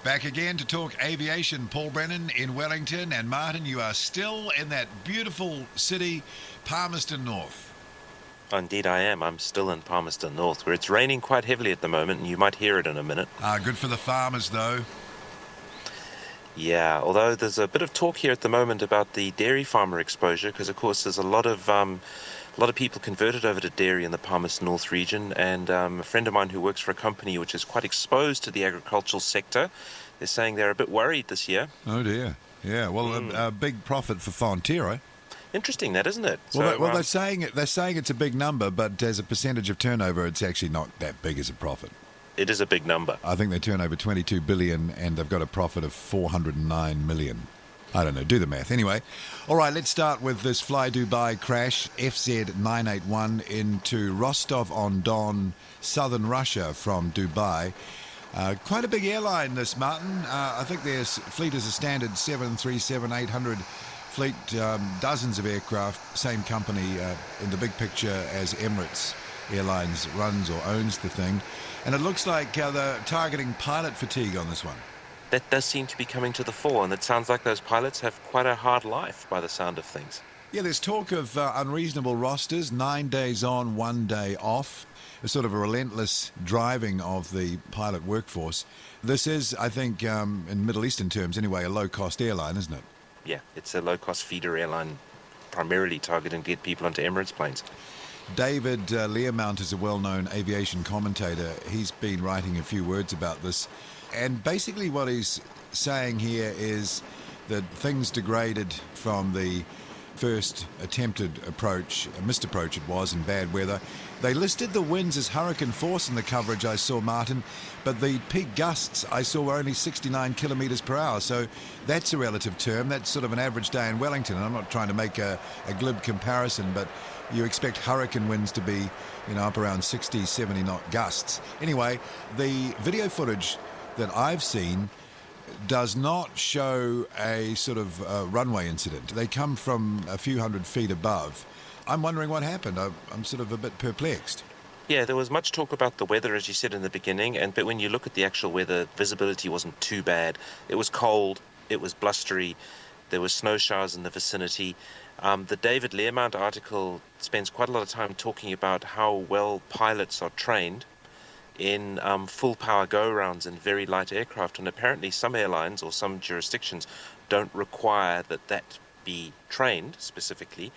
Back again to talk aviation. Paul Brennan in Wellington, and Martin, you are still in that beautiful city, Palmerston North. Indeed I am. I'm still in Palmerston North, where it's raining quite heavily at the moment, and you might hear it in a minute. Good for the farmers, though. Yeah, although there's a bit of talk here at the moment about the dairy farmer exposure, because of course there's a lot of people converted over to dairy in the Palmerston North region, and a friend of mine who works for a company which is quite exposed to the agricultural sector, they're saying they're a bit worried this year. Oh dear. Yeah, well, a big profit for Fonterra. Interesting, that, isn't it? Well, they're saying it's a big number, but as a percentage of turnover, it's actually not that big as a profit. It is a big number. I think they turn over 22 billion, and they've got a profit of 409 million. I don't know, do the math. Anyway, all right, let's start with this Fly Dubai crash, FZ981 into Rostov-on-Don, southern Russia from Dubai. Quite a big airline, this, Martin. I think their fleet is a standard 737-800 fleet, dozens of aircraft, same company in the big picture as Emirates Airlines runs or owns the thing. And it looks like they're targeting pilot fatigue on this one. That does seem to be coming to the fore, and it sounds like those pilots have quite a hard life by the sound of things. Yeah, there's talk of unreasonable rosters, 9 days on, 1 day off, a sort of a relentless driving of the pilot workforce. This is, I think, in Middle Eastern terms anyway, a low-cost airline, isn't it? Yeah, it's a low-cost feeder airline, primarily targeting to get people onto Emirates planes. David Learmount is a well-known aviation commentator. He's been writing a few words about this. And basically what he's saying here is that things degraded from the first attempted approach, a missed approach it was in bad weather. They listed the winds as hurricane force in the coverage I saw, Martin, but the peak gusts I saw were only 69 kilometres per hour. So that's a relative term. That's sort of an average day in Wellington. And I'm not trying to make a glib comparison, but you expect hurricane winds to be, up around 60, 70 knot gusts. Anyway, the video footage that I've seen does not show a sort of runway incident. They come from a few hundred feet above. I'm wondering what happened. I'm sort of a bit perplexed. Yeah, there was much talk about the weather, as you said in the beginning, but when you look at the actual weather, visibility wasn't too bad. It was cold, it was blustery, there were snow showers in the vicinity. The David Learmount article spends quite a lot of time talking about how well pilots are trained in full power go-rounds in very light aircraft, and apparently some airlines or some jurisdictions don't require that be trained specifically.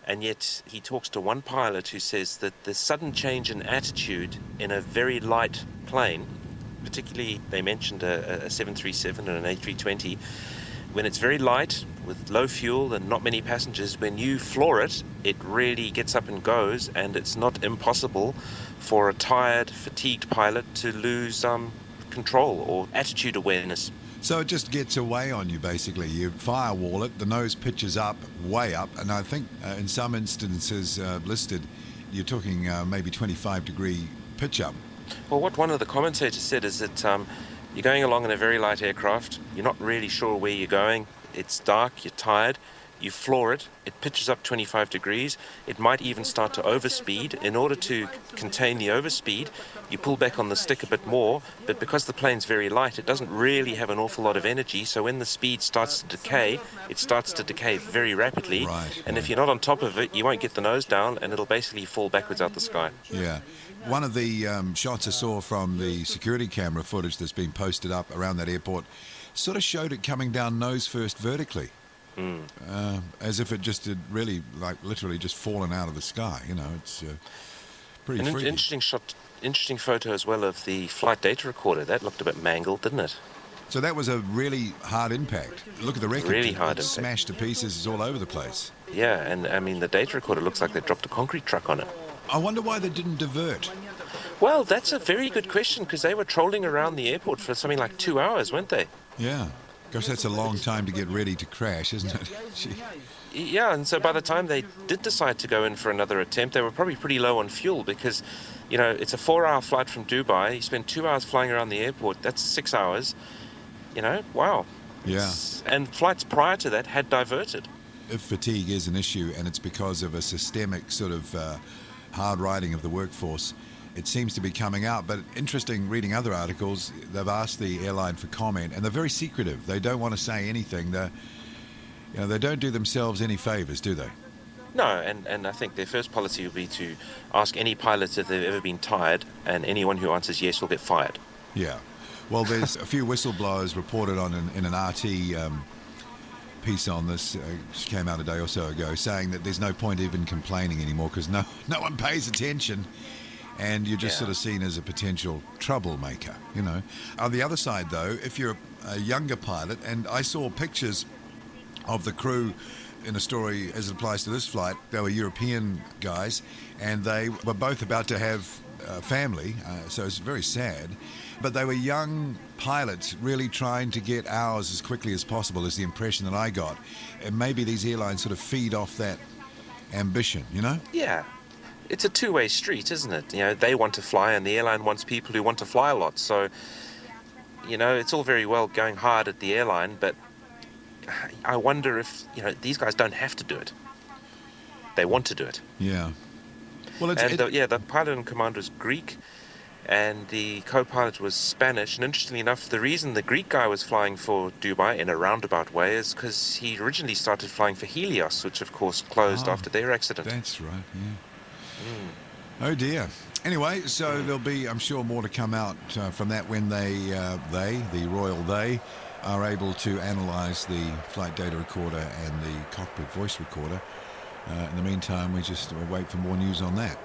And yet he talks to one pilot who says that the sudden change in attitude in a very light plane, particularly they mentioned a 737 and an A320, when it's very light with low fuel and not many passengers, when you floor it, it really gets up and goes, and it's not impossible for a tired, fatigued pilot to lose control or attitude awareness. So it just gets away on you, basically. You firewall it, the nose pitches up, way up, and I think in some instances listed, you're talking maybe 25-degree pitch up. Well, what one of the commentators said is that you're going along in a very light aircraft, you're not really sure where you're going, it's dark, you're tired, you floor it, it pitches up 25 degrees, it might even start to overspeed. In order to contain the overspeed, you pull back on the stick a bit more, but because the plane's very light, it doesn't really have an awful lot of energy, so when the speed starts to decay, it starts to decay very rapidly, and if you're not on top of it, you won't get the nose down, and it'll basically fall backwards out the sky. Yeah. One of the shots I saw from the security camera footage that's been posted up around that airport sort of showed it coming down nose first vertically. As if it just had really, literally just fallen out of the sky. It's pretty freaky. Interesting photo as well of the flight data recorder. That looked a bit mangled, didn't it? So that was a really hard impact. Look at the record. Really hard impact. Smashed to pieces. It's all over the place. Yeah, and I mean, the data recorder looks like they dropped a concrete truck on it. I wonder why they didn't divert. Well, that's a very good question, because they were trolling around the airport for something like 2 hours, weren't they? Yeah. Gosh, that's a long time to get ready to crash, isn't it? Yeah, and so by the time they did decide to go in for another attempt, they were probably pretty low on fuel, because, it's a 4-hour flight from Dubai. You spend 2 hours flying around the airport. That's 6 hours. Wow. Yeah. And flights prior to that had diverted. If fatigue is an issue and it's because of a systemic sort of hard riding of the workforce, it seems to be coming out. But interesting, reading other articles, they've asked the airline for comment, and they're very secretive. They don't want to say anything. They don't do themselves any favours, do they? No, and I think their first policy would be to ask any pilots if they've ever been tired, and anyone who answers yes will get fired. Yeah. Well, there's a few whistleblowers reported on in an RT piece on this, which came out a day or so ago, saying that there's no point even complaining anymore because no one pays attention, and you're just sort of seen as a potential troublemaker, you know. On the other side, though, if you're a younger pilot, and I saw pictures of the crew in a story as it applies to this flight, they were European guys, and they were both about to have family, so it's very sad. But they were young pilots really trying to get hours as quickly as possible, is the impression that I got. And maybe these airlines sort of feed off that ambition, you know? Yeah. It's a two-way street, isn't it? You know, they want to fly, and the airline wants people who want to fly a lot. So, you know, it's all very well going hard at the airline, but I wonder if, you know, these guys don't have to do it. They want to do it. Yeah. Well, the pilot in command was Greek, and the co-pilot was Spanish. And interestingly enough, the reason the Greek guy was flying for Dubai in a roundabout way is because he originally started flying for Helios, which of course closed after their accident. That's right, yeah. Oh dear. Anyway, so there'll be, I'm sure, more to come out from that when the royal they, are able to analyse the flight data recorder and the cockpit voice recorder. In the meantime, we just wait for more news on that.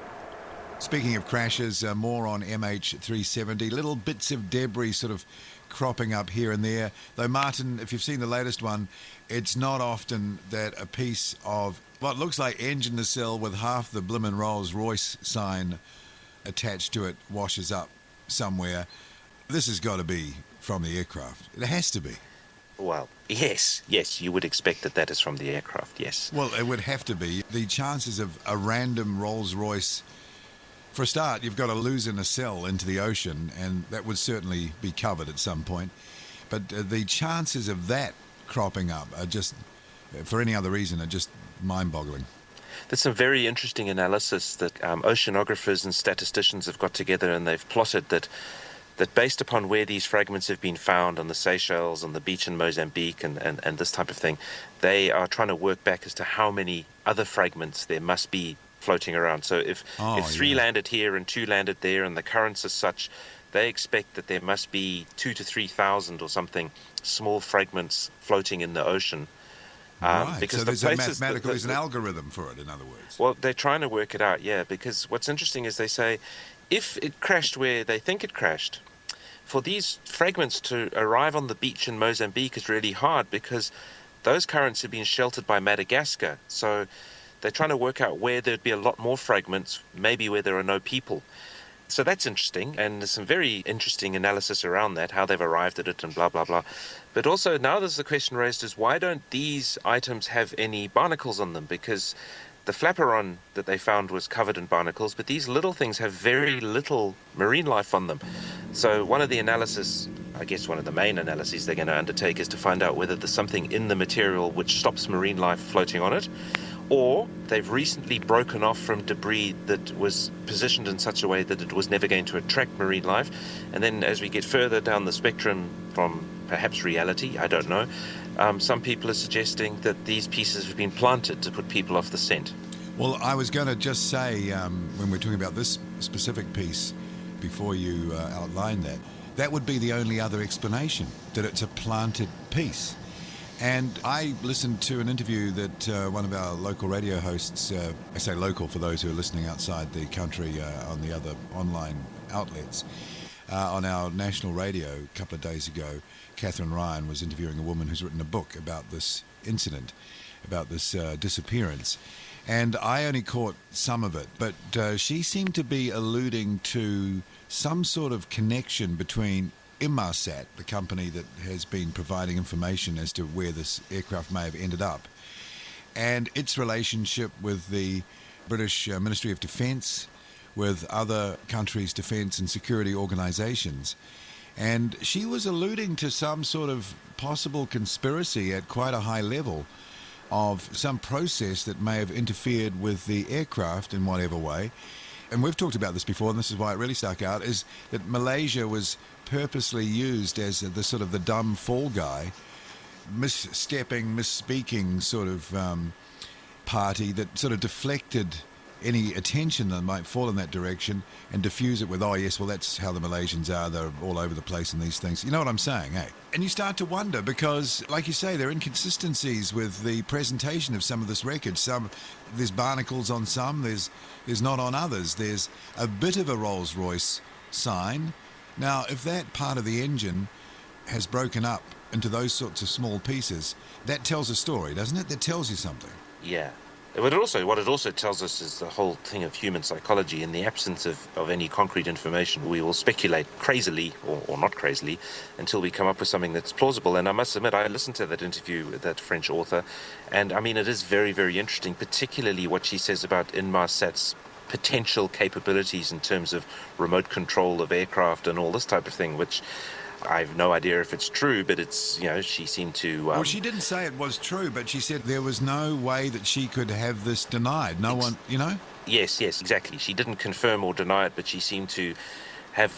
Speaking of crashes, more on MH370. Little bits of debris sort of cropping up here and there. Though, Martin, if you've seen the latest one, it's not often that a piece of what looks like engine nacelle with half the blimmin' Rolls-Royce sign attached to it washes up somewhere. This has got to be from the aircraft. It has to be. Well, yes, you would expect that is from the aircraft, yes. Well, it would have to be. The chances of a random Rolls-Royce, for a start, you've got to lose a nacelle into the ocean, and that would certainly be covered at some point. But the chances of that cropping up are just, for any other reason, are just mind-boggling. There's some very interesting analysis that oceanographers and statisticians have got together, and they've plotted that based upon where these fragments have been found on the Seychelles, on the beach in Mozambique, and this type of thing, they are trying to work back as to how many other fragments there must be floating around. So if three landed here and two landed there, and the currents are such, they expect that there must be 2,000 to 3,000 or something small fragments floating in the ocean. Right, because so there's there's an algorithm for it, in other words. Well, they're trying to work it out, yeah, because what's interesting is they say if it crashed where they think it crashed, for these fragments to arrive on the beach in Mozambique is really hard because those currents have been sheltered by Madagascar. So they're trying to work out where there'd be a lot more fragments, maybe where there are no people. So that's interesting, and there's some very interesting analysis around that, how they've arrived at it and blah, blah, blah. But also now there's the question raised is why don't these items have any barnacles on them? Because the flaperon that they found was covered in barnacles, but these little things have very little marine life on them. So one of the analysis, I guess one of the main analyses they're going to undertake is to find out whether there's something in the material which stops marine life floating on it, or they've recently broken off from debris that was positioned in such a way that it was never going to attract marine life. And then as we get further down the spectrum from perhaps reality, I don't know, some people are suggesting that these pieces have been planted to put people off the scent. Well, I was going to just say, when we're talking about this specific piece, before you outline that, that would be the only other explanation, that it's a planted piece. And I listened to an interview that one of our local radio hosts, I say local for those who are listening outside the country on the other online outlets, on our national radio a couple of days ago, Catherine Ryan was interviewing a woman who's written a book about this incident, about this disappearance. And I only caught some of it, but she seemed to be alluding to some sort of connection between Inmarsat, the company that has been providing information as to where this aircraft may have ended up, and its relationship with the British Ministry of Defence, with other countries' defence and security organisations. And she was alluding to some sort of possible conspiracy at quite a high level of some process that may have interfered with the aircraft in whatever way. and we've talked about this before, and this is why it really stuck out, is that Malaysia was purposely used as the sort of the dumb fall guy, misstepping, misspeaking sort of party that sort of deflected any attention that might fall in that direction and diffuse it with, oh yes, well that's how the Malaysians are, they're all over the place in these things. You know what I'm saying, eh? And you start to wonder because, like you say, there are inconsistencies with the presentation of some of this wreckage. There's barnacles on some, there's not on others. There's a bit of a Rolls-Royce sign. Now, if that part of the engine has broken up into those sorts of small pieces, that tells a story, doesn't it? That tells you something. Yeah. What it also tells us is the whole thing of human psychology. In the absence of any concrete information, we will speculate crazily, or not crazily, until we come up with something that's plausible. And I must admit, I listened to that interview with that French author, and I mean, it is very, very interesting, particularly what she says about Inmarsat's potential capabilities in terms of remote control of aircraft and all this type of thing, which I have no idea if it's true, but it's, she seemed to... Well, she didn't say it was true, but she said there was no way that she could have this denied. No one, Yes, exactly. She didn't confirm or deny it, but she seemed to have,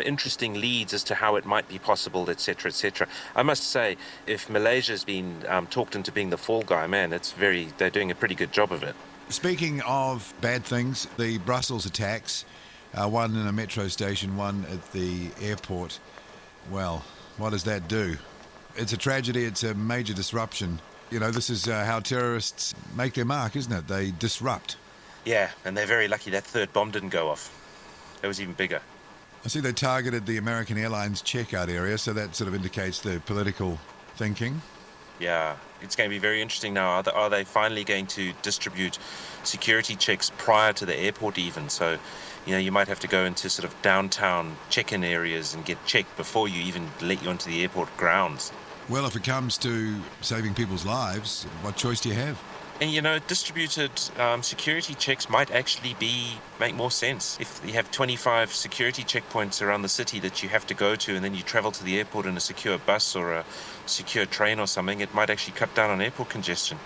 interesting leads as to how it might be possible, etc., etc. I must say, if Malaysia's been talked into being the fall guy, man, they're doing a pretty good job of it. Speaking of bad things, the Brussels attacks, one in a metro station, one at the airport. Well, what does that do? It's a tragedy. It's a major disruption. This is how terrorists make their mark, isn't it? They disrupt. Yeah, and they're very lucky that third bomb didn't go off. It was even bigger. I see they targeted the American Airlines checkout area, so that sort of indicates the political thinking. Yeah, it's going to be very interesting now. Are they finally going to distribute security checks prior to the airport even? So, you might have to go into sort of downtown check-in areas and get checked before you even let you onto the airport grounds. Well, if it comes to saving people's lives, what choice do you have? And, distributed security checks might actually make more sense. If you have 25 security checkpoints around the city that you have to go to, and then you travel to the airport in a secure bus or a secure train or something, it might actually cut down on airport congestion.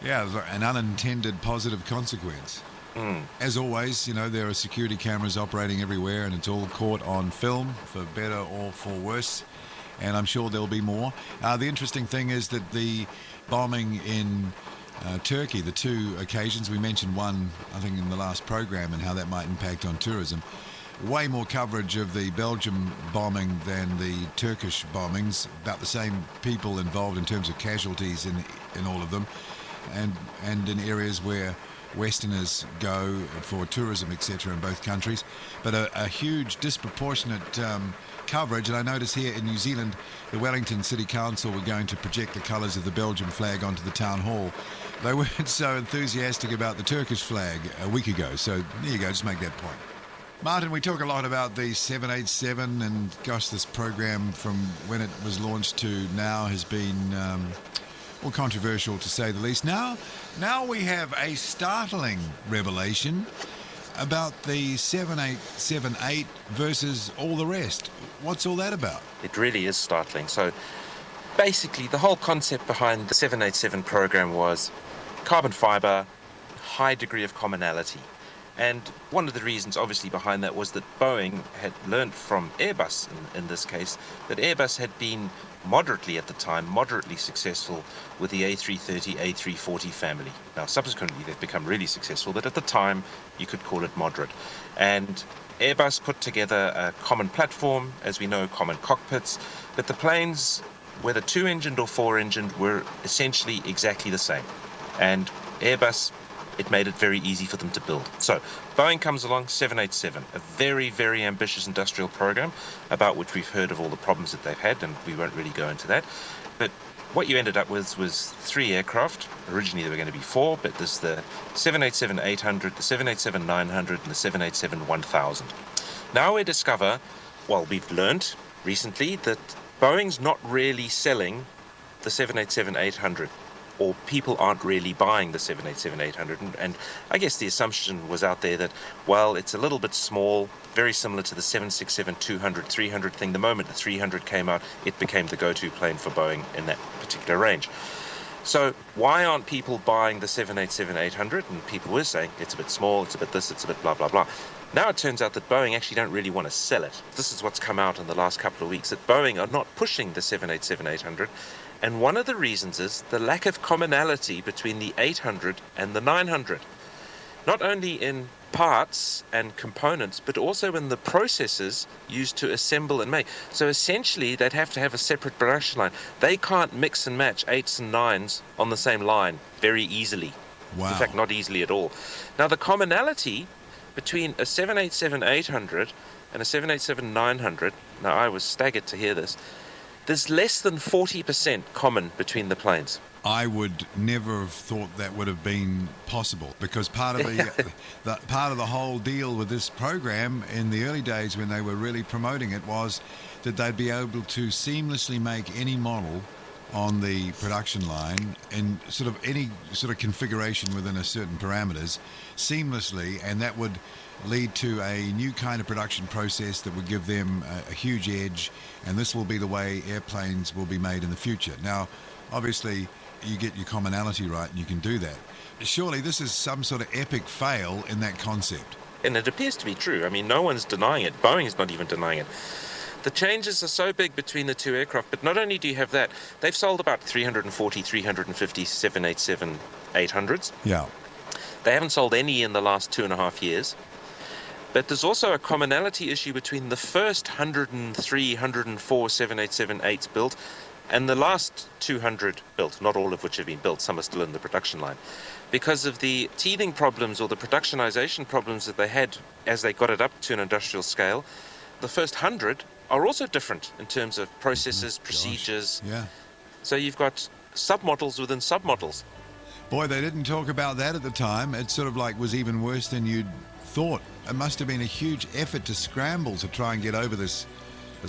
Yeah, an unintended positive consequence. As always, there are security cameras operating everywhere, and it's all caught on film, for better or for worse, and I'm sure there'll be more. The interesting thing is that the bombing in Turkey, the two occasions, we mentioned one, I think, in the last program, and how that might impact on tourism. Way more coverage of the Belgium bombing than the Turkish bombings, about the same people involved in terms of casualties in all of them, and in areas where Westerners go for tourism, etc., in both countries. But a huge, disproportionate coverage. And I notice here in New Zealand, the Wellington City Council were going to project the colours of the Belgian flag onto the town hall. They weren't so enthusiastic about the Turkish flag a week ago. So there you go, just make that point. Martin, we talk a lot about the 787, and gosh, this program from when it was launched to now has been controversial, to say the least. Now we have a startling revelation about the 787-8 versus all the rest. What's all that about? It really is startling. So basically, the whole concept behind the 787 program was carbon fiber, high degree of commonality. And one of the reasons, obviously, behind that was that Boeing had learned from Airbus, in this case, that Airbus had been moderately successful with the A330, A340 family. Now, subsequently, they've become really successful, but at the time, you could call it moderate. And Airbus put together a common platform, as we know, common cockpits, but the planes, whether two-engined or four-engined, were essentially exactly the same. And Airbus, it made it very easy for them to build. So Boeing comes along, 787, a very, very ambitious industrial program about which we've heard of all the problems that they've had, and we won't really go into that. But what you ended up with was 3 aircraft. Originally there were going to be 4, but there's the 787-800, the 787-900, and the 787-1000. Now we discover, we've learned recently that Boeing's not really selling the 787-800. Or people aren't really buying the 787-800. And I guess the assumption was out there that, it's a little bit small, very similar to the 767-200, 300 thing. The moment the 300 came out, it became the go-to plane for Boeing in that particular range. So why aren't people buying the 787-800? And people were saying it's a bit small, it's a bit this, it's a bit blah, blah, blah. Now it turns out that Boeing actually don't really want to sell it. This is what's come out in the last couple of weeks, that Boeing are not pushing the 787-800. And one of the reasons is the lack of commonality between the 800 and the 900. Not only in parts and components, but also in the processes used to assemble and make. So essentially, they'd have to have a separate production line. They can't mix and match 8s and 9s on the same line very easily. Wow. In fact, not easily at all. Now, the commonality between a 787-800 and a 787-900, now I was staggered to hear this, there's less than 40% common between the planes. I would never have thought that would have been possible, because part of the whole deal with this program in the early days when they were really promoting it was that they'd be able to seamlessly make any model on the production line in sort of any sort of configuration within a certain parameters seamlessly, and that would lead to a new kind of production process that would give them a huge edge, and this will be the way airplanes will be made in the future. Now, obviously, you get your commonality right and you can do that. Surely this is some sort of epic fail in that concept. And it appears to be true. I mean, no one's denying it. Boeing is not even denying it. The changes are so big between the two aircraft, but not only do you have that, they've sold about 340, 350 787-800s. Yeah. They haven't sold any in the last 2.5 years. But there's also a commonality issue between the first 103, 104 787-8s built and the last 200 built, not all of which have been built, some are still in the production line. Because of the teething problems or the productionization problems that they had as they got it up to an industrial scale, the first 100 are also different in terms of processes, procedures. Yeah. So you've got submodels within submodels. Boy, they didn't talk about that at the time. It sort of like was even worse than you'd thought. It must have been a huge effort to scramble to try and get over this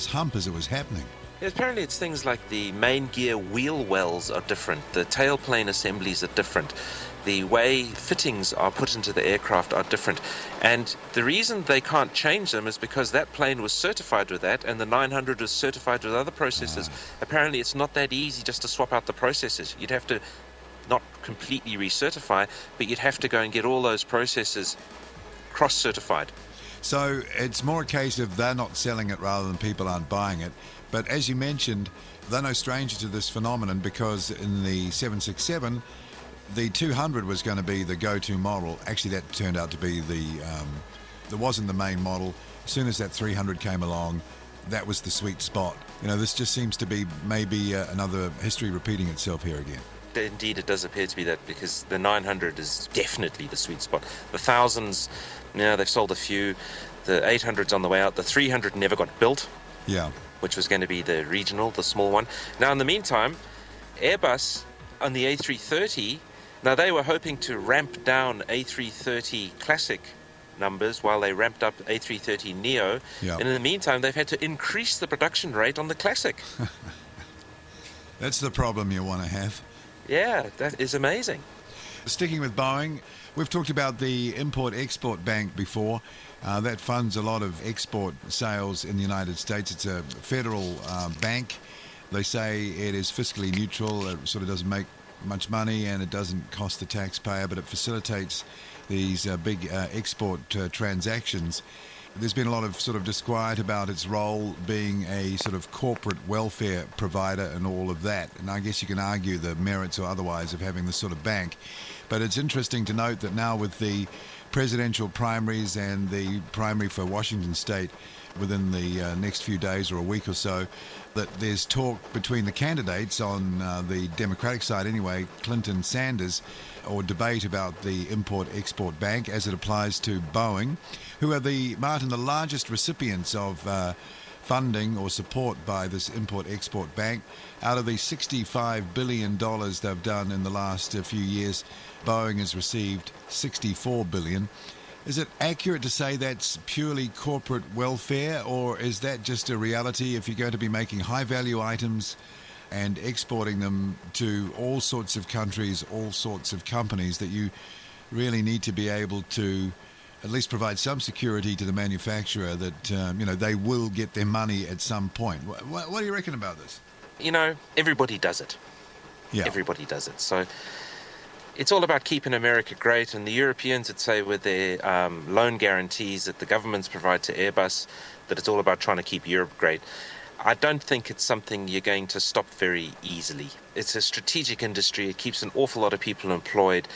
hump as it was happening. Apparently it's things like the main gear wheel wells are different, the tailplane assemblies are different, the way fittings are put into the aircraft are different. And the reason they can't change them is because that plane was certified with that and the 900 was certified with other processes. Apparently it's not that easy just to swap out the processes. You'd have to not completely recertify, but you'd have to go and get all those processes cross-certified. So it's more a case of they're not selling it rather than people aren't buying it. But as you mentioned, they're no stranger to this phenomenon, because in the 767, the 200 was going to be the go-to model. Actually, that turned out to be that wasn't the main model. As soon as that 300 came along, that was the sweet spot. You know, this just seems to be maybe another history repeating itself here again. Indeed, it does appear to be that, because the 900 is definitely the sweet spot. The 1000s, they've sold a few. The 800's on the way out. The 300 never got built. Yeah. Which was going to be the regional, the small one. Now, in the meantime, Airbus on the A330, now they were hoping to ramp down A330 Classic numbers while they ramped up A330 Neo. Yeah. And in the meantime, they've had to increase the production rate on the Classic. That's the problem you want to have. Yeah, that is amazing. Sticking with Boeing, we've talked about the Import-Export Bank before. That funds a lot of export sales in the United States. It's a federal bank. They say it is fiscally neutral. It sort of doesn't make much money and it doesn't cost the taxpayer, but it facilitates these big export transactions. There's been a lot of sort of disquiet about its role being a sort of corporate welfare provider and all of that. And I guess you can argue the merits or otherwise of having this sort of bank. But it's interesting to note that now with the presidential primaries and the primary for Washington State within the next few days or a week or so, that there's talk between the candidates on the Democratic side anyway, Clinton, Sanders, or debate about the Import-Export Bank as it applies to Boeing, who are the largest recipients of funding or support by this Import-Export Bank. Out of the $65 billion they've done in the last few years, Boeing has received $64 billion. Is it accurate to say that's purely corporate welfare, or is that just a reality if you're going to be making high-value items and exporting them to all sorts of countries, all sorts of companies, that you really need to be able to at least provide some security to the manufacturer that, they will get their money at some point? What do you reckon about this? Everybody does it. Yeah. Everybody does it. So it's all about keeping America great, and the Europeans would say with their loan guarantees that the governments provide to Airbus that it's all about trying to keep Europe great. I don't think it's something you're going to stop very easily. It's a strategic industry. It keeps an awful lot of people employed.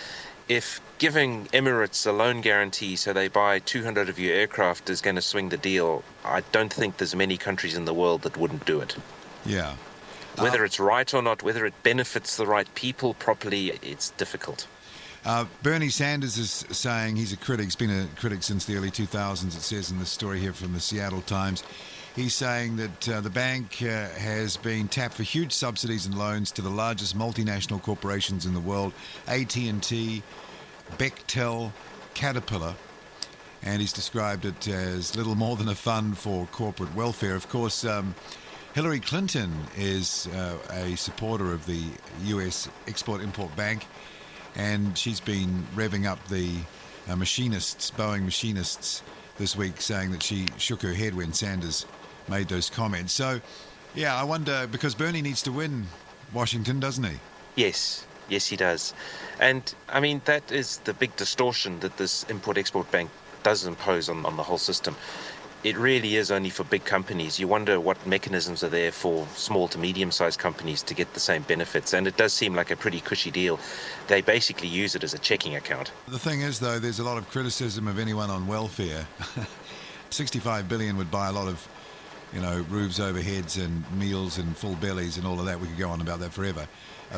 If giving Emirates a loan guarantee so they buy 200 of your aircraft is going to swing the deal, I don't think there's many countries in the world that wouldn't do it. Yeah. Whether it's right or not, whether it benefits the right people properly, it's difficult. Bernie Sanders is saying, he's a critic, he's been a critic since the early 2000s, it says in this story here from the Seattle Times. He's saying that the bank has been tapped for huge subsidies and loans to the largest multinational corporations in the world, AT&T, Bechtel, Caterpillar, and he's described it as little more than a fund for corporate welfare. Of course, Hillary Clinton is a supporter of the US Export-Import Bank, and she's been revving up the machinists, Boeing machinists, this week, saying that she shook her head when Sanders made those comments. So, yeah, I wonder, because Bernie needs to win Washington, doesn't he? Yes, he does. And, I mean, that is the big distortion that this Import-Export Bank does impose on the whole system. It really is only for big companies. You wonder what mechanisms are there for small to medium-sized companies to get the same benefits, and it does seem like a pretty cushy deal. They basically use it as a checking account. The thing is, though, there's a lot of criticism of anyone on welfare. 65 billion would buy a lot of, roofs over heads and meals and full bellies and all of that. We could go on about that forever.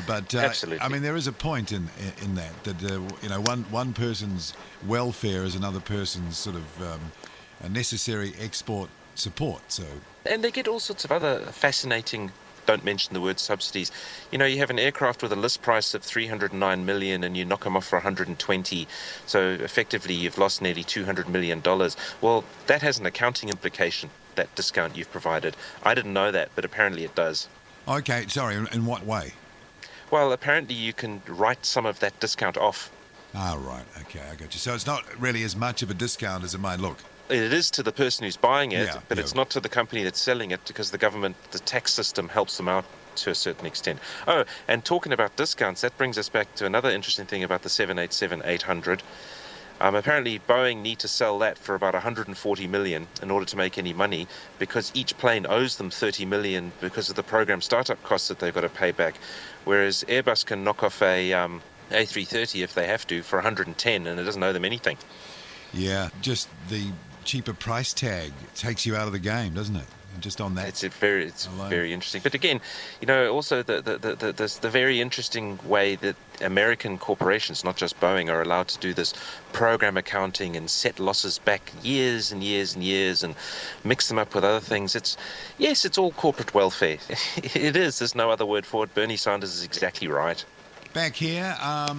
But Absolutely. I mean, there is a point in that one person's welfare is another person's sort of a necessary export support. So, and they get all sorts of other fascinating, don't mention the word subsidies. You have an aircraft with a list price of 309 million and you knock them off for 120. So effectively you've lost nearly $200 million. Well, that has an accounting implication, that discount you've provided. I didn't know that, but apparently it does. Okay, sorry, in what way? Well, apparently you can write some of that discount off. Ah, right, okay, I got you. So it's not really as much of a discount as it might look. It is to the person who's buying it, but yeah. It's not to the company that's selling it, because the government, the tax system helps them out to a certain extent. Oh, and talking about discounts, that brings us back to another interesting thing about the 787-800. Apparently Boeing need to sell that for about 140 million in order to make any money, because each plane owes them 30 million because of the program startup costs that they've got to pay back, whereas Airbus can knock off a A330 if they have to for 110 and it doesn't owe them anything. Yeah, just the cheaper price tag takes you out of the game, doesn't it? And just on that, it's very interesting. But again, also the very interesting way that American corporations, not just Boeing, are allowed to do this program accounting and set losses back years and years and years and mix them up with other things. It's all corporate welfare. It is. There's no other word for it. Bernie Sanders is exactly right. Back here, I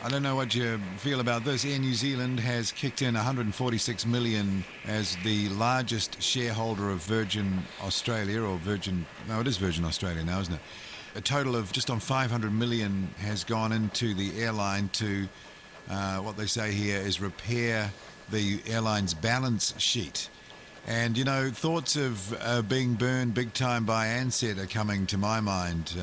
don't know what you feel about this. Air New Zealand has kicked in 146 million as the largest shareholder of Virgin Australia, it is Virgin Australia now, isn't it? A total of just on 500 million has gone into the airline to, what they say here is repair the airline's balance sheet. And, thoughts of being burned big time by Ansett are coming to my mind,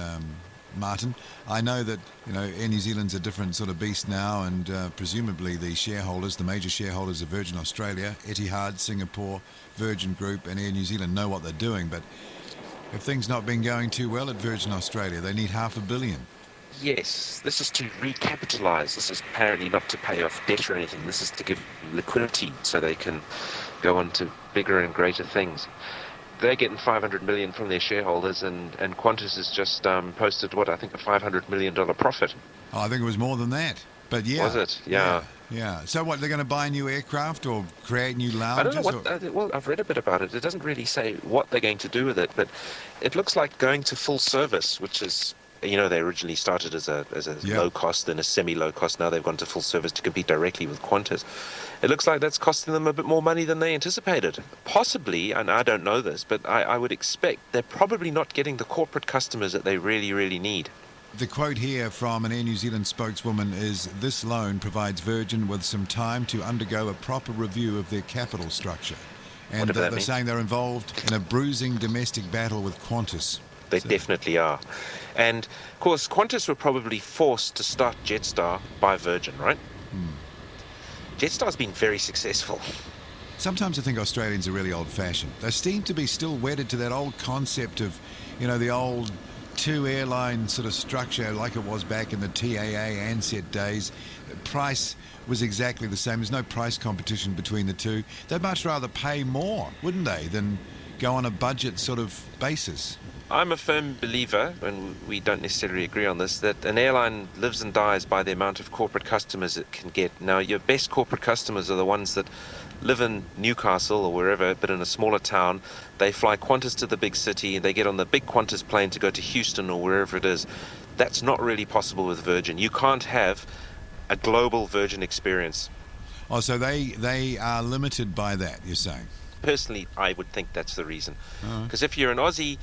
Martin. I know that Air New Zealand's a different sort of beast now, and presumably the major shareholders of Virgin Australia, Etihad, Singapore, Virgin Group and Air New Zealand know what they're doing, but if things not been going too well at Virgin Australia, they need $500 million. Yes, this is to recapitalise. This is apparently not to pay off debt or anything. This is to give liquidity so they can go on to bigger and greater things. They're getting 500 million from their shareholders, and Qantas has just posted a $500 million profit. Oh, I think it was more than that. But yeah. Was it? Yeah. Yeah. So what, they're going to buy new aircraft or create new lounges? I don't know well, I've read a bit about it. It doesn't really say what they're going to do with it, but it looks like going to full service, which is, they originally started as a low cost, then a semi-low cost. Now they've gone to full service to compete directly with Qantas. It looks like that's costing them a bit more money than they anticipated. Possibly, and I don't know this, but I would expect they're probably not getting the corporate customers that they really, really need. The quote here from an Air New Zealand spokeswoman is, "This loan provides Virgin with some time to undergo a proper review of their capital structure." And they're saying they're involved in a bruising domestic battle with Qantas. They definitely are. And, of course, Qantas were probably forced to start Jetstar by Virgin, right? Jetstar's been very successful. Sometimes I think Australians are really old-fashioned. They seem to be still wedded to that old concept of, the old two-airline sort of structure like it was back in the TAA Ansett days. The price was exactly the same. There's no price competition between the two. They'd much rather pay more, wouldn't they, than go on a budget sort of basis. I'm a firm believer, and we don't necessarily agree on this, that an airline lives and dies by the amount of corporate customers it can get. Now, your best corporate customers are the ones that live in Newcastle or wherever, but in a smaller town. They fly Qantas to the big city, and they get on the big Qantas plane to go to Houston or wherever it is. That's not really possible with Virgin. You can't have a global Virgin experience. Oh, so they are limited by that, you're saying? Personally, I would think that's the reason. Because if you're an Aussie,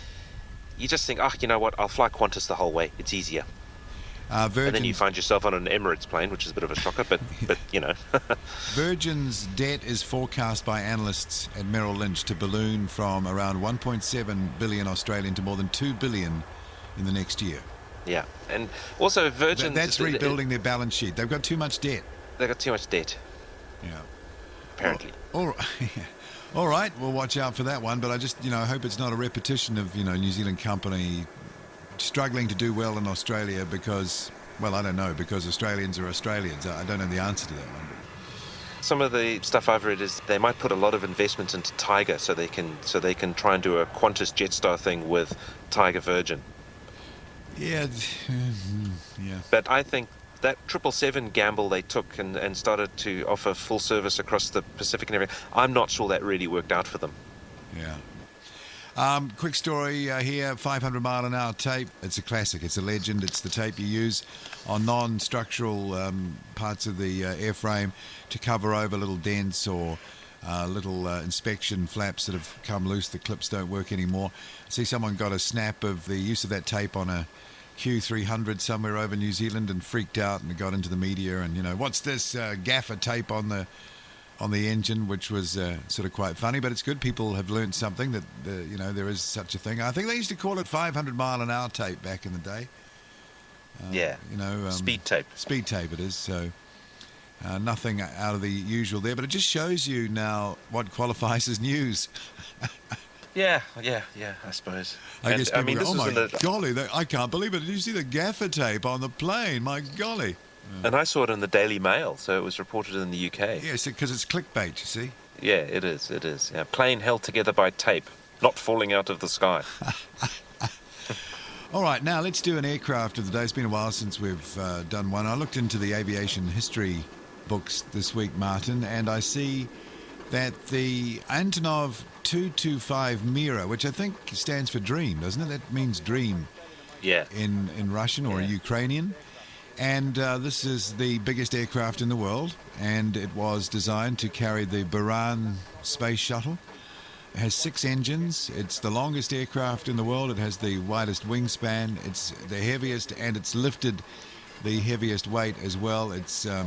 you just think, you know what, I'll fly Qantas the whole way. It's easier. And then you find yourself on an Emirates plane, which is a bit of a shocker, but Virgin's debt is forecast by analysts at Merrill Lynch to balloon from around 1.7 billion Australian to more than 2 billion in the next year. Yeah, and also Virgin... That's rebuilding their balance sheet. They've got too much debt. They've got too much debt. Yeah. Apparently. All right, we'll watch out for that one, but I just, hope it's not a repetition of, New Zealand company struggling to do well in Australia because, I don't know, because Australians are Australians. I don't know the answer to that one. Some of the stuff I've read is they might put a lot of investment into Tiger so they can try and do a Qantas Jetstar thing with Tiger Virgin. Yeah. But I think that 777 gamble they took and started to offer full service across the Pacific and everything, I'm not sure that really worked out for them. Yeah. Quick story here, 500 mile an hour tape. It's a classic. It's a legend. It's the tape you use on non-structural parts of the airframe to cover over little dents or little inspection flaps that have come loose. The clips don't work anymore. I see someone got a snap of the use of that tape on a Q300 somewhere over New Zealand and freaked out and got into the media and, what's this gaffer tape on the engine, which was sort of quite funny, but it's good. People have learned something that, there is such a thing. I think they used to call it 500 mile an hour tape back in the day. Speed tape. Speed tape it is, so nothing out of the usual there, but it just shows you now what qualifies as news. Yeah, I suppose. I guess people go, oh my golly, I can't believe it. Did you see the gaffer tape on the plane? My golly. And I saw it in the Daily Mail, so it was reported in the UK. Yes, because it's clickbait, you see. Yeah, it is. Yeah, plane held together by tape, not falling out of the sky. All right, now let's do an aircraft of the day. It's been a while since we've done one. I looked into the aviation history books this week, Martin, and I see that the Antonov 225 Mira, which I think stands for dream, doesn't it? That means dream in Russian or Ukrainian. And this is the biggest aircraft in the world, and it was designed to carry the Buran space shuttle. It has 6 engines. It's the longest aircraft in the world. It has the widest wingspan. It's the heaviest, and it's lifted the heaviest weight as well. It's a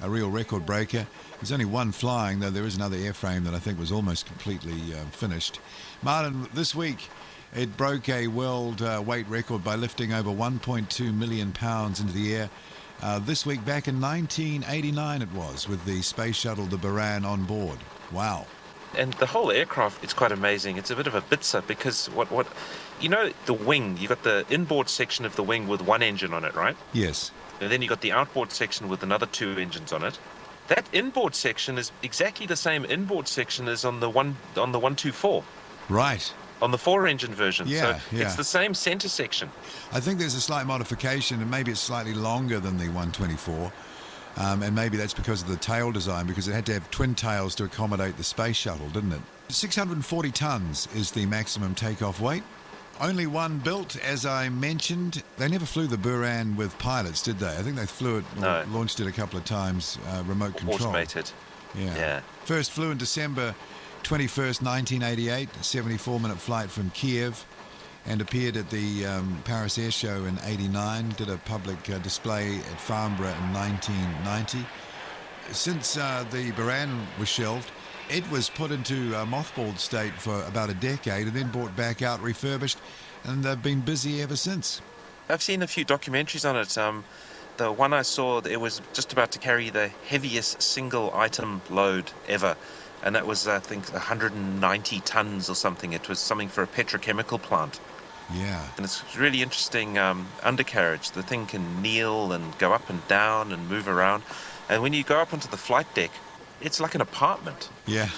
real record breaker. There's only one flying, though there is another airframe that I think was almost completely finished. Martin, this week it broke a world weight record by lifting over 1.2 million pounds into the air. This week, back in 1989 it was, with the space shuttle, the Buran, on board. Wow. And the whole aircraft, it's quite amazing. It's a bit of a bitzer because the wing, you got the inboard section of the wing with one engine on it, right? Yes. And then you got the outboard section with another 2 engines on it. That inboard section is exactly the same inboard section as on the 124. Right. On the 4-engine version. Yeah. It's the same centre section. I think there's a slight modification, and maybe it's slightly longer than the 124. And maybe that's because of the tail design, because it had to have twin tails to accommodate the space shuttle, didn't it? 640 tons is the maximum takeoff weight. Only one built, as I mentioned. They never flew the Buran with pilots, did they? I think they flew it, or launched it a couple of times, remote control. Automated. Yeah. First flew in December 21st, 1988, a 74-minute flight from Kiev, and appeared at the Paris Air Show in 89, did a public display at Farnborough in 1990. Since the Brennan was shelved, it was put into a mothballed state for about a decade and then brought back out, refurbished, and they've been busy ever since. I've seen a few documentaries on it. The one I saw, it was just about to carry the heaviest single item load ever. And that was, I think, 190 tons or something. It was something for a petrochemical plant. Yeah. And it's really interesting undercarriage. The thing can kneel and go up and down and move around. And when you go up onto the flight deck, it's like an apartment. Yeah.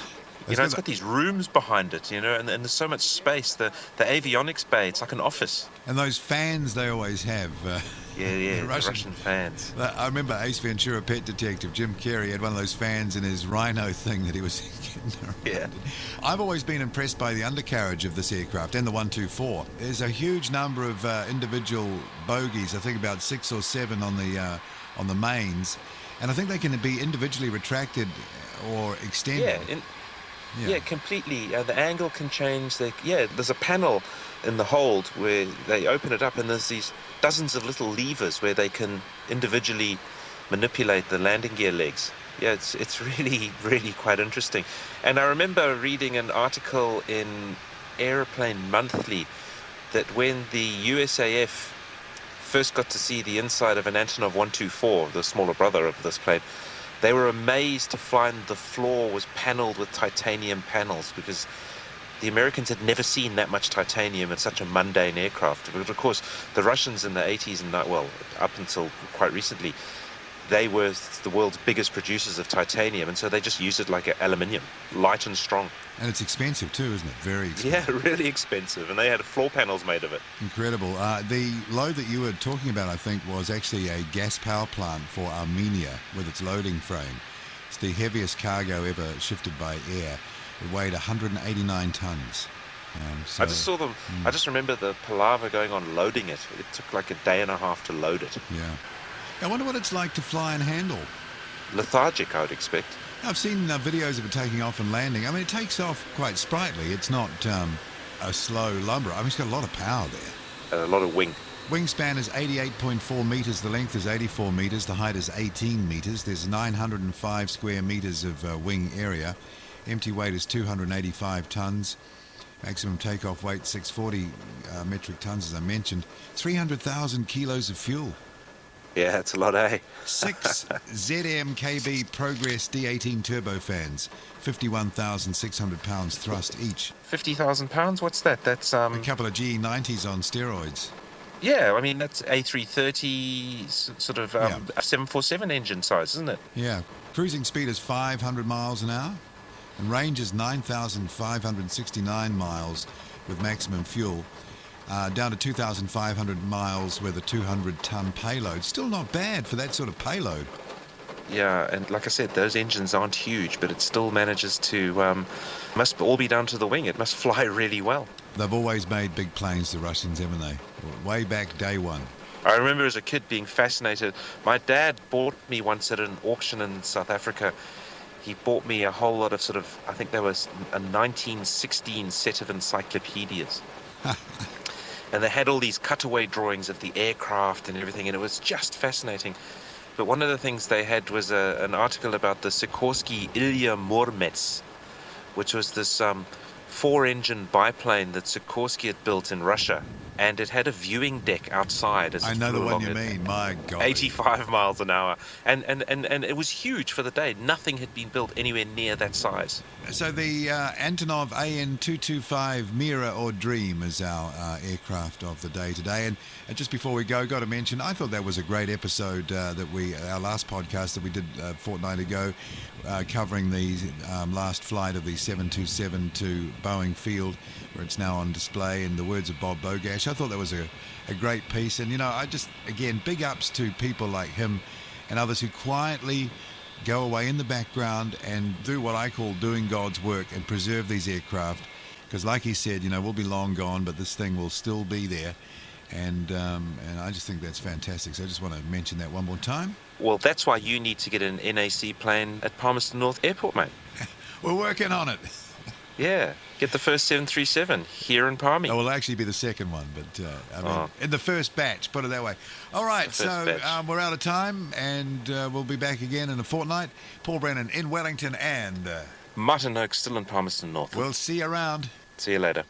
It's got these rooms behind it, and there's so much space. The avionics bay, it's like an office. And those fans they always have. The Russian fans. I remember Ace Ventura Pet Detective Jim Carrey had one of those fans in his Rhino thing that he was getting around. Yeah. I've always been impressed by the undercarriage of this aircraft and the 124. There's a huge number of individual bogies, I think about 6 or 7 on the mains, and I think they can be individually retracted or extended. Yeah, completely. The angle can change. There's a panel in the hold where they open it up, and there's these dozens of little levers where they can individually manipulate the landing gear legs. Yeah, it's really, really quite interesting. And I remember reading an article in Aeroplane Monthly that when the USAF first got to see the inside of an Antonov 124, the smaller brother of this plane, they were amazed to find the floor was panelled with titanium panels, because the Americans had never seen that much titanium in such a mundane aircraft. But of course, the Russians in the 80s and, up until quite recently, they were the world's biggest producers of titanium, and so they just used it like aluminium, light and strong. And it's expensive too, isn't it? Very expensive. Yeah, really expensive, and they had floor panels made of it. Incredible. The load that you were talking about, I think, was actually a gas power plant for Armenia with its loading frame. It's the heaviest cargo ever shifted by air. It weighed 189 tons. I just saw them. I just remember the palaver going on loading it. It took like a day and a half to load it. Yeah. I wonder what it's like to fly and handle. Lethargic, I would expect. I've seen videos of it taking off and landing. I mean, it takes off quite sprightly. It's not a slow lumber. I mean, it's got a lot of power there. A lot of wing. Wingspan is 88.4 metres. The length is 84 metres. The height is 18 metres. There's 905 square metres of wing area. Empty weight is 285 tonnes. Maximum takeoff weight 640 metric tonnes, as I mentioned. 300,000 kilos of fuel. Yeah, it's a lot, eh? 6 ZMKB Progress D18 turbofans, 51,600 pounds thrust each. 50,000 pounds? What's that? That's a couple of GE90s on steroids. Yeah, I mean, that's A330 sort of 747 engine size, isn't it? Yeah. Cruising speed is 500 miles an hour, and range is 9,569 miles with maximum fuel. Down to 2,500 miles with a 200-ton payload. Still not bad for that sort of payload. Yeah, and like I said, those engines aren't huge, but it still manages to, must all be down to the wing. It must fly really well. They've always made big planes, the Russians, haven't they? Way back day one. I remember as a kid being fascinated. My dad bought me once at an auction in South Africa. He bought me a whole lot of sort of, I think there was a 1916 set of encyclopedias. And they had all these cutaway drawings of the aircraft and everything, and it was just fascinating. But one of the things they had was an article about the Sikorsky Ilya Muromets, which was this 4-engine biplane that Sikorsky had built in Russia. And it had a viewing deck outside. As I know the one you mean, my God. 85 miles an hour. And it was huge for the day. Nothing had been built anywhere near that size. So the Antonov AN225 Mira or Dream is our aircraft of the day today. And just before we go, got to mention, I thought that was a great episode our last podcast that we did a fortnight ago, covering the last flight of the 727 to Boeing Field, where it's now on display, in the words of Bob Bogash. I thought that was a great piece. And, I just, again, big ups to people like him and others who quietly go away in the background and do what I call doing God's work and preserve these aircraft. Because like he said, we'll be long gone, but this thing will still be there. And I just think that's fantastic. So I just want to mention that one more time. Well, that's why you need to get an NAC plane at Palmerston North Airport, mate. We're working on it. Yeah, get the first 737 here in Palmy. It will actually be the second one, but in the first batch, put it that way. All right, so we're out of time, and we'll be back again in a fortnight. Paul Brennan in Wellington and Martin Noakes still in Palmerston North. We'll see you around. See you later.